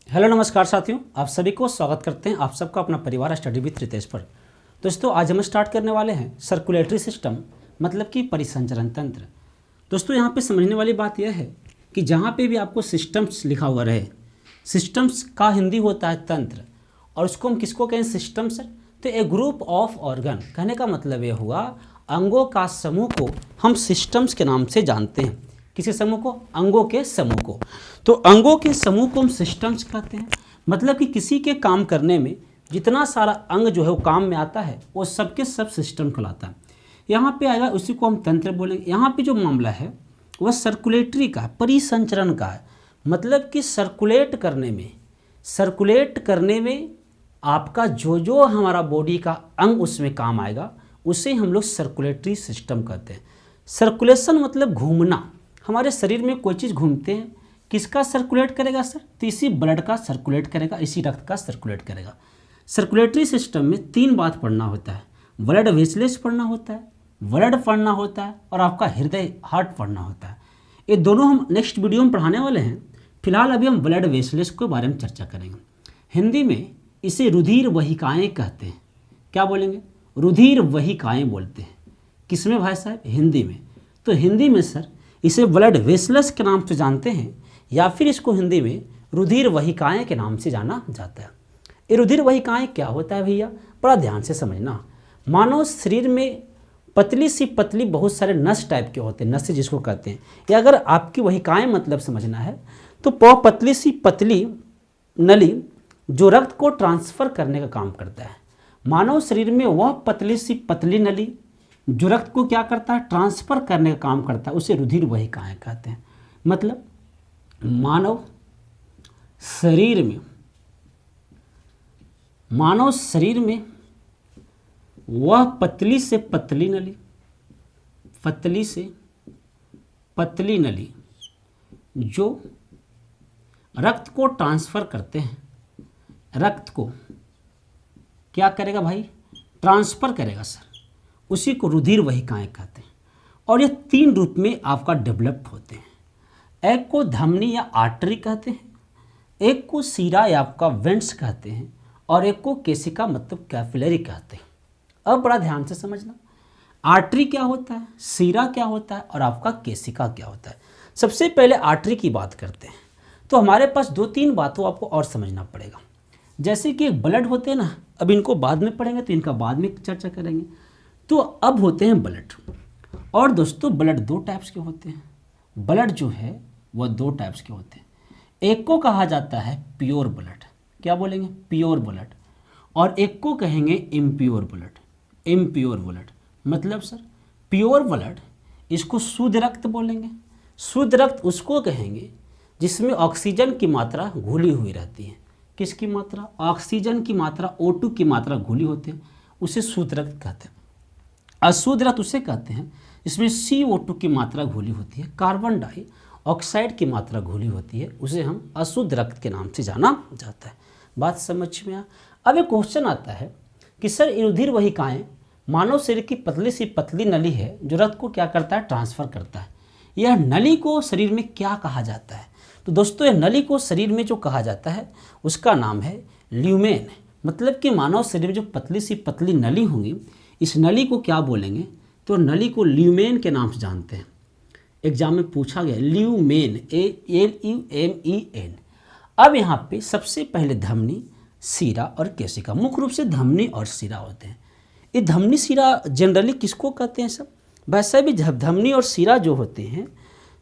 Hello नमस्कार साथियों, आप सभी को स्वागत करते हैं आप सबका अपना परिवार स्टडी विद रितेश पर। दोस्तों आज हम स्टार्ट करने वाले हैं सर्कुलेटरी सिस्टम मतलब कि परिसंचरण तंत्र। दोस्तों यहाँ पे समझने वाली बात यह है कि जहाँ पे भी आपको सिस्टम्स लिखा हुआ रहे, सिस्टम्स का हिंदी होता है तंत्र, और उसको हम किसको कहें सिस्टम सर, तो ए ग्रुप ऑफ ऑर्गन। कहने का मतलब ये हुआ अंगों का समूह को हम सिस्टम्स के नाम से जानते हैं। किसी समूह को? अंगों के समूह को। तो अंगों के समूह को हम सिस्टम्स कहते हैं। मतलब कि किसी के काम करने में जितना सारा अंग जो है वो काम में आता है वो सबके सब सिस्टम कहलाता है। यहाँ पे आएगा उसी को हम तंत्र बोलेंगे। यहाँ पे जो मामला है वह सर्कुलेटरी का है, परिसंचरण का है। मतलब कि सर्कुलेट करने में आपका जो जो हमारा बॉडी का अंग उसमें काम आएगा उसे हम लोग सर्कुलेटरी सिस्टम कहते हैं। सर्कुलेशन मतलब घूमना। हमारे शरीर में कोई चीज़ घूमते हैं, किसका सर्कुलेट करेगा सर? तो इसी ब्लड का सर्कुलेट करेगा, इसी रक्त का सर्कुलेट करेगा। सर्कुलेटरी सिस्टम में तीन बात पढ़ना होता है, ब्लड वेसल्स पढ़ना होता है, ब्लड पढ़ना होता है, और आपका हृदय हार्ट पढ़ना होता है। ये दोनों हम नेक्स्ट वीडियो में पढ़ाने वाले हैं। फिलहाल अभी हम ब्लड वेसल्स के बारे में चर्चा करेंगे। हिंदी में इसे रुधिर वहिकाएँ कहते हैं। क्या बोलेंगे? रुधिर वहिकाएँ बोलते हैं। किसमें भाई साहब? हिंदी में। तो हिंदी में सर इसे ब्लड वेसल्स के नाम से जानते हैं, या फिर इसको हिंदी में रुधिर वहिकाएँ के नाम से जाना जाता है। ये रुधिर वहिकाएँ क्या होता है भैया? बड़ा ध्यान से समझना। मानव शरीर में पतली सी पतली बहुत सारे नस टाइप के होते हैं, नस जिसको कहते हैं, या अगर आपकी वहिकाएँ मतलब समझना है तो पतली सी पतली नली जो रक्त को ट्रांसफ़र करने का काम करता है। मानव शरीर में वह पतली सी पतली नली जो रक्त को क्या करता है? ट्रांसफ़र करने का काम करता है, उसे रुधिर वहिकाएँ कहते हैं। मतलब मानव शरीर में वह पतली से पतली नली जो रक्त को ट्रांसफ़र करते हैं, रक्त को क्या करेगा भाई? ट्रांसफ़र करेगा सर, उसी को रुधिर वहिकाएँ कहते हैं। और ये तीन रूप में आपका डेवलप होते हैं। एक को धमनी या आर्टरी कहते हैं, एक को सीरा या आपका वेंट्स कहते हैं, और एक को केशिका मतलब कैपिलरी कहते हैं। अब बड़ा ध्यान से समझना, आर्टरी क्या होता है, सीरा क्या होता है, और आपका केशिका क्या होता है। सबसे पहले आर्टरी की बात करते हैं। तो हमारे पास दो तीन बातों आपको और समझना पड़ेगा। जैसे कि एक ब्लड होते हैं ना, अब इनको बाद में पढ़ेंगे तो इनका बाद में चर्चा करेंगे। तो अब होते हैं ब्लड। और दोस्तों ब्लड दो टाइप्स के होते हैं। ब्लड जो है वह दो टाइप्स के होते हैं। एक को कहा जाता है प्योर ब्लड। क्या बोलेंगे? Pure blood. और एक को कहेंगे इम्प्योर ब्लड। इम्प्योर ब्लड मतलब सर प्योर ब्लड, इसको शुद्ध रक्त बोलेंगे। शुद्ध रक्त उसको कहेंगे जिसमें ऑक्सीजन की मात्रा घुली हुई रहती है। किसकी मात्रा? ऑक्सीजन की मात्रा, O2 की मात्रा घुली होती है, उसे शुद्ध रक्त कहते हैं। अशुद्ध रक्त उसे कहते हैं इसमें CO2 की मात्रा घुली होती है, कार्बन डाइऑक्साइड की मात्रा घुली होती है, उसे हम अशुद्ध रक्त के नाम से जाना जाता है। बात समझ में आ? अब एक क्वेश्चन आता है कि सर रुधिर वहिकाएँ मानव शरीर की पतली सी पतली नली है जो रक्त को क्या करता है? ट्रांसफ़र करता है। यह नली को शरीर में क्या कहा जाता है? तो दोस्तों यह नली को शरीर में जो कहा जाता है उसका नाम है ल्यूमेन। मतलब कि मानव शरीर में जो पतली सी पतली नली होंगी, इस नली को क्या बोलेंगे? तो नली को ल्यूमेन के नाम से जानते हैं। एग्जाम में पूछा गया ल्यूमेन, LUMEN। अब यहाँ पे सबसे पहले धमनी, सीरा और केशिका, मुख्य रूप से धमनी और सीरा होते हैं। ये धमनी सीरा जनरली किसको कहते हैं सब? वैसे भी धमनी और सीरा जो होते हैं,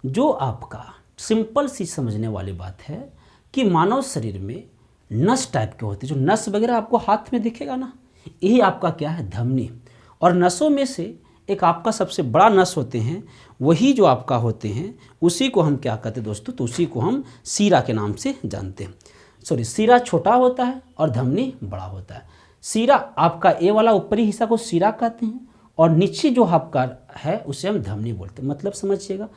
जो आपका सिंपल सी समझने वाली बात है कि मानव शरीर में नस टाइप के होते हैं। जो नस वगैरह आपको हाथ में दिखेगा ना, यही आपका क्या है? धमनी। और नसों में से एक आपका सबसे बड़ा नस होते हैं, वही जो आपका होते हैं उसी को हम क्या कहते हैं दोस्तों? तो उसी को हम सीरा के नाम से जानते हैं। सीरा छोटा होता है और धमनी बड़ा होता है। सीरा आपका ए वाला ऊपरी हिस्सा को सीरा कहते हैं, और नीचे जो आपका है उसे हम धमनी बोलते हैं। मतलब समझिएगा,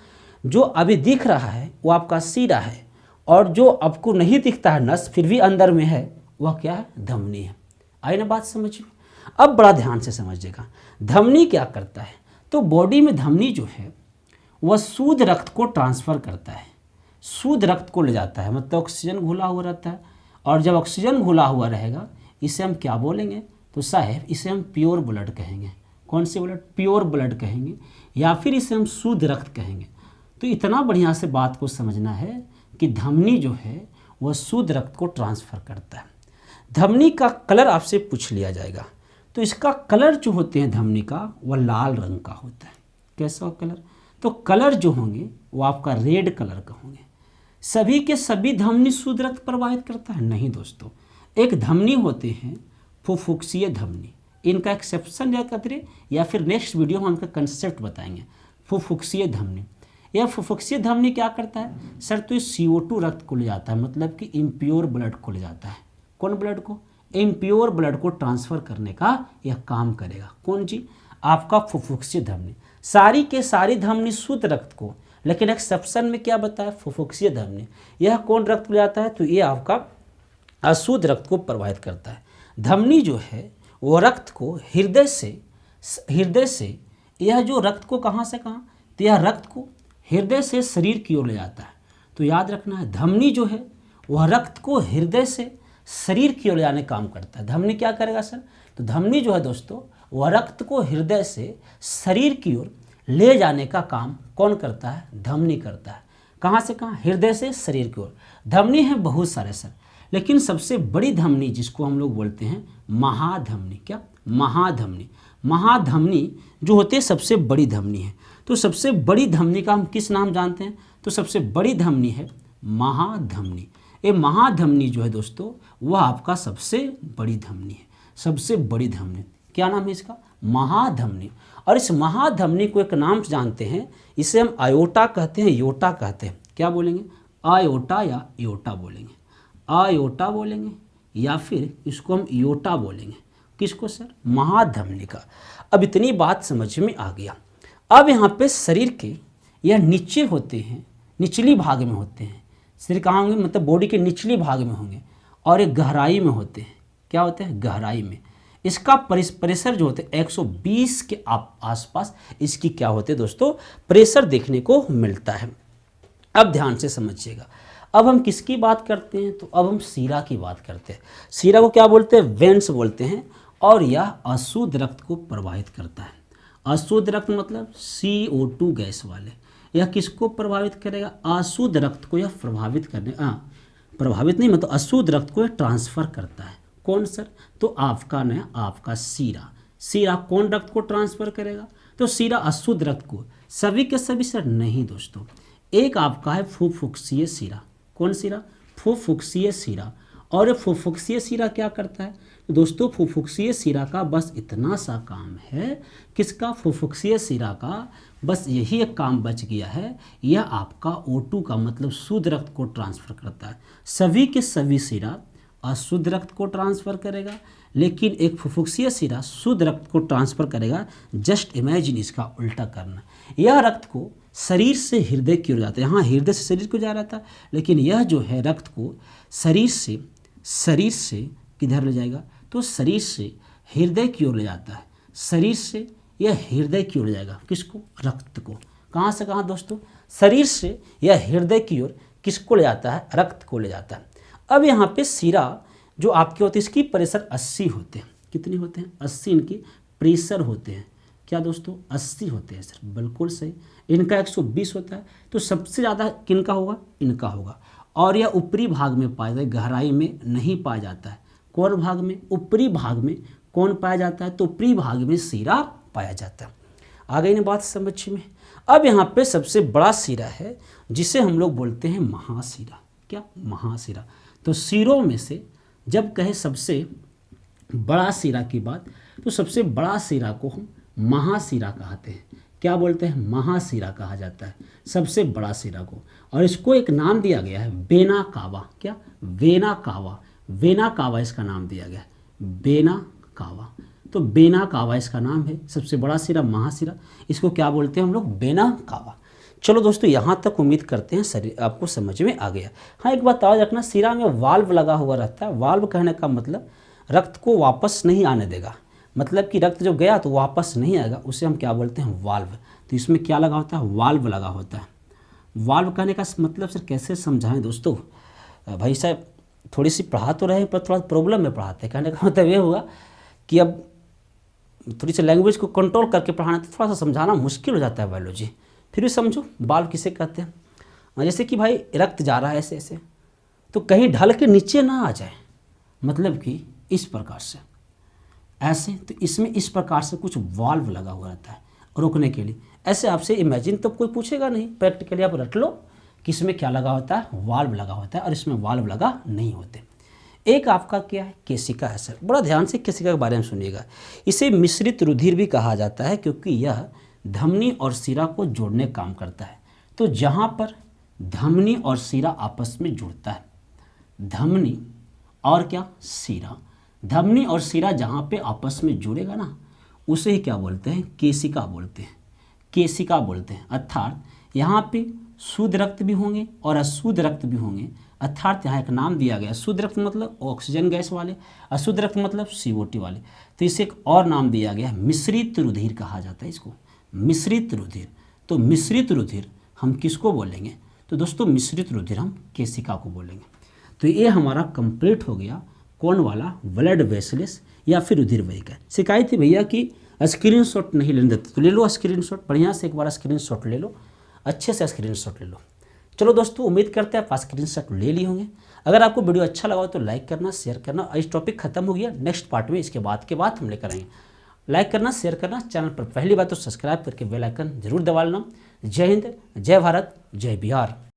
जो अभी दिख रहा है वो आपका सीरा है, और जो आपको नहीं दिखता है नस फिर भी अंदर में है, वह क्या है? धमनी है। आई ना बात समझ में? अब बड़ा ध्यान से समझिएगा, धमनी क्या करता है? तो बॉडी में धमनी जो है वह शुद्ध रक्त को ट्रांसफ़र करता है, शुद्ध रक्त को ले जाता है। मतलब ऑक्सीजन घुला हुआ रहता है, और जब ऑक्सीजन घुला हुआ रहेगा इसे हम क्या बोलेंगे, तो साहब इसे हम प्योर ब्लड कहेंगे। कौन से ब्लड? प्योर ब्लड कहेंगे, या फिर इसे हम शुद्ध रक्त कहेंगे। तो इतना बढ़िया से बात को समझना है कि धमनी जो है वह शुद्ध रक्त को ट्रांसफ़र करता है। धमनी का कलर आपसे पूछ लिया जाएगा, तो इसका कलर जो होते हैं धमनी का वह लाल रंग का होता है। कैसा कलर? तो कलर जो होंगे वो आपका रेड कलर का होंगे। सभी के सभी धमनी शुद्ध रक्त प्रवाहित करता है? नहीं दोस्तों, एक धमनी होते हैं फुफ्फुसीय धमनी, इनका एक्सेप्शन या कतरे या फिर नेक्स्ट वीडियो में हम इनका कंसेप्ट बताएंगे। फुफ्फुसीय धमनी, यह फुफ्फुसीय धमनी क्या करता है सर? तो ये CO2 रक्त को ले जाता है, मतलब कि इम्प्योर ब्लड को ले जाता है। कौन ब्लड को? इम्प्योर ब्लड को ट्रांसफ़र करने का यह काम करेगा। कौन जी? आपका फुफ्फुसीय धमनी। सारी के सारी धमनी शुद्ध रक्त को, लेकिन एक्सेप्शन में क्या बताया? फुफ्फुसीय धमनी। यह कौन रक्त ले जाता है? तो ये आपका अशुद्ध रक्त को प्रवाहित करता है। धमनी जो है वो रक्त को हृदय से यह जो रक्त को कहाँ से कहाँ, तो यह रक्त को हृदय से शरीर की ओर ले जाता है। तो याद रखना है धमनी जो है वह रक्त को हृदय से शरीर की ओर ले जाने का काम करता है। धमनी क्या करेगा सर? तो धमनी जो है दोस्तों वह रक्त को हृदय से शरीर की ओर ले जाने का काम कौन करता है? धमनी करता है। कहाँ से कहाँ? हृदय से शरीर की ओर। धमनी है बहुत सारे सर, लेकिन सबसे बड़ी धमनी जिसको हम लोग बोलते हैं महाधमनी। क्या? महाधमनी। महाधमनी जो होते हैं सबसे बड़ी धमनी है। तो सबसे बड़ी धमनी का हम किस नाम जानते हैं? तो सबसे बड़ी धमनी है महाधमनी। ये महाधमनी जो है दोस्तों वह आपका सबसे बड़ी धमनी है। सबसे बड़ी धमनी क्या नाम है इसका? महाधमनी। और इस महाधमनी को एक नाम जानते हैं, इसे हम आयोटा कहते हैं, योटा कहते हैं। क्या बोलेंगे? आयोटा या योटा बोलेंगे। आयोटा बोलेंगे या फिर इसको हम योटा बोलेंगे। किसको सर? महाधमनी का। अब इतनी बात समझ में आ गया। अब यहाँ पे शरीर के यह नीचे होते हैं, निचली भाग में होते हैं। शरीर कहाँ होंगे? मतलब बॉडी के निचली भाग में होंगे, और एक गहराई में होते हैं। क्या होते हैं? गहराई में। इसका प्रेशर जो होते हैं 120 के आसपास इसकी क्या होते हैं दोस्तों? प्रेशर देखने को मिलता है। अब ध्यान से समझिएगा। अब हम किसकी बात करते हैं? तो अब हम सीरा की बात करते हैं। सीरा को क्या बोलते हैं? वेंस बोलते हैं। और यह अशुद्ध रक्त को प्रवाहित करता है। अशुद्ध रक्त मतलब CO2 गैस वाले। यह किसको प्रभावित करेगा? अशुद्ध रक्त को यह प्रभावित नहीं, मतलब अशुद्ध रक्त को यह ट्रांसफ़र करता है। कौन सर? तो आपका सीरा। सीरा कौन रक्त को ट्रांसफ़र करेगा? तो सीरा अशुद्ध रक्त को। सभी के सभी सर नहीं दोस्तों, एक आपका है फुफ्फुसीय सीरा। कौन सीरा? फुफ्फुसीय सीरा। और ये फुफ्फुसीय सीरा क्या करता है? तो दोस्तों फुफ्फुसीय सीरा का बस इतना सा काम है। किसका? फुफ्फुसीय सीरा का बस यही एक काम बच गया है, यह आपका O2 का मतलब शुद्ध रक्त को ट्रांसफ़र करता है। सभी के सभी सीरा अशुद्ध रक्त को ट्रांसफ़र करेगा, लेकिन एक फुफ्फुसीय सीरा शुद्ध रक्त को ट्रांसफ़र करेगा। जस्ट इमेजिन इसका उल्टा करना। यह रक्त को शरीर से हृदय की ओर जाता है। यहाँ हृदय से शरीर को जा रहा था, लेकिन यह जो है रक्त को शरीर से किधर ले जाएगा? तो शरीर से हृदय की ओर ले जाता है। शरीर से यह हृदय की ओर ले जाएगा। किसको? रक्त को। कहाँ से कहाँ दोस्तों? शरीर से यह हृदय की ओर किसको ले जाता है? रक्त को ले जाता है। अब यहाँ पे सीरा जो आपके होते हैं इसकी प्रेशर 80 होते हैं। कितने होते हैं? 80 इनकी प्रेशर होते हैं। क्या दोस्तों? 80 होते हैं सर, बिल्कुल सही। इनका 120 होता है। तो सबसे ज़्यादा किनका होगा? इनका होगा। और यह ऊपरी भाग में पाया जाता है, गहराई में नहीं पाया जाता है। कौन भाग में? ऊपरी भाग में कौन पाया जाता है? तो ऊपरी भाग में सीरा पाया जाता है। आ गई ना बात समझ में? अब यहाँ पे सबसे बड़ा सीरा है जिसे हम लोग बोलते हैं महासीरा। क्या? महासीरा। तो सीरों में से जब कहे सबसे बड़ा सीरा की बात, तो सबसे बड़ा सीरा को हम महासीरा कहते हैं। क्या बोलते हैं? महासीरा कहा जाता है सबसे बड़ा सीरा को। और इसको एक नाम दिया गया है वेना कावा। क्या? Vena cava. वेना कावा इसका नाम दिया गया है, वेना कावा। तो वेना कावा इसका नाम है। सबसे बड़ा सीरा महासीरा, इसको क्या बोलते हैं हम लोग? Vena cava. चलो दोस्तों, यहाँ तक उम्मीद करते हैं शरीर आपको समझ में आ गया। हाँ, एक बात याद रखना, सीरा में वाल्व लगा हुआ रहता है। वाल्व कहने का मतलब रक्त को वापस नहीं आने देगा, मतलब कि रक्त जो गया तो वापस नहीं आएगा, उसे हम क्या बोलते हैं? वाल्व। तो इसमें क्या लगा होता है? वाल्व लगा होता है। वाल्व कहने का मतलब सर कैसे समझाएं दोस्तों? भाई साहब थोड़ी सी पढ़ा तो रहे पर थोड़ा प्रॉब्लम में पढ़ाते हैं। कहने का मतलब ये हुआ कि अब थोड़ी सी लैंग्वेज को कंट्रोल करके पढ़ाना तो थोड़ा सा समझाना मुश्किल हो जाता है बायोलॉजी। फिर भी समझो बाल किसे कहते हैं। जैसे कि भाई रक्त जा रहा है ऐसे ऐसे, तो कहीं ढल के नीचे ना आ जाए, मतलब कि इस प्रकार से ऐसे, तो इसमें इस प्रकार से कुछ वाल्व लगा हुआ रहता है रोकने के लिए। ऐसे आपसे इमेजिन तो कोई पूछेगा नहीं, प्रैक्टिकली आप रट लो कि इसमें क्या लगा होता है, वाल्व लगा होता है, और इसमें वाल्व लगा नहीं होते। एक आपका क्या है, केशिका है सर। बड़ा ध्यान से केशिका के बारे में सुनिएगा। इसे मिश्रित रुधिर भी कहा जाता है क्योंकि यह धमनी और शिरा को जोड़ने का काम करता है। तो जहाँ पर धमनी और शिरा आपस में जुड़ता है, धमनी और क्या, शिरा, धमनी और शिरा जहाँ पे आपस में जुड़ेगा ना, उसे ही क्या बोलते हैं, केशिका बोलते हैं, केशिका बोलते हैं। अर्थात यहाँ पे शुद्ध रक्त भी होंगे और अशुद्ध रक्त भी होंगे। अर्थात यहाँ एक नाम दिया गया, शुद्ध रक्त मतलब ऑक्सीजन गैस वाले, अशुद्ध रक्त मतलब CO2 वाले। तो इसे एक और नाम दिया गया, मिश्रित रुधिर कहा जाता है इसको, मिश्रित रुधिर। तो मिश्रित रुधिर हम किसको बोलेंगे, तो दोस्तों मिश्रित रुधिर हम केशिका को बोलेंगे। तो ये हमारा कंप्लीट हो गया कौन वाला, ब्लड वेसल्स या फिर रुधिर वाहिका। शिकायत थी भैया कि स्क्रीनशॉट नहीं लेने देते, तो ले लो स्क्रीनशॉट, बढ़िया से एक बार स्क्रीनशॉट ले लो, अच्छे से स्क्रीनशॉट ले लो। चलो दोस्तों, उम्मीद करते हैं आप स्क्रीनशॉट ले लिए होंगे। अगर आपको वीडियो अच्छा लगा हो तो लाइक करना, शेयर करना। इस टॉपिक खत्म हो गया, नेक्स्ट पार्ट में इसके बाद हम लेकर आएंगे। लाइक करना, शेयर करना, चैनल पर पहली बार तो सब्सक्राइब करके बेल आइकन जरूर दबा लेना। जय हिंद, जय भारत, जय बिहार।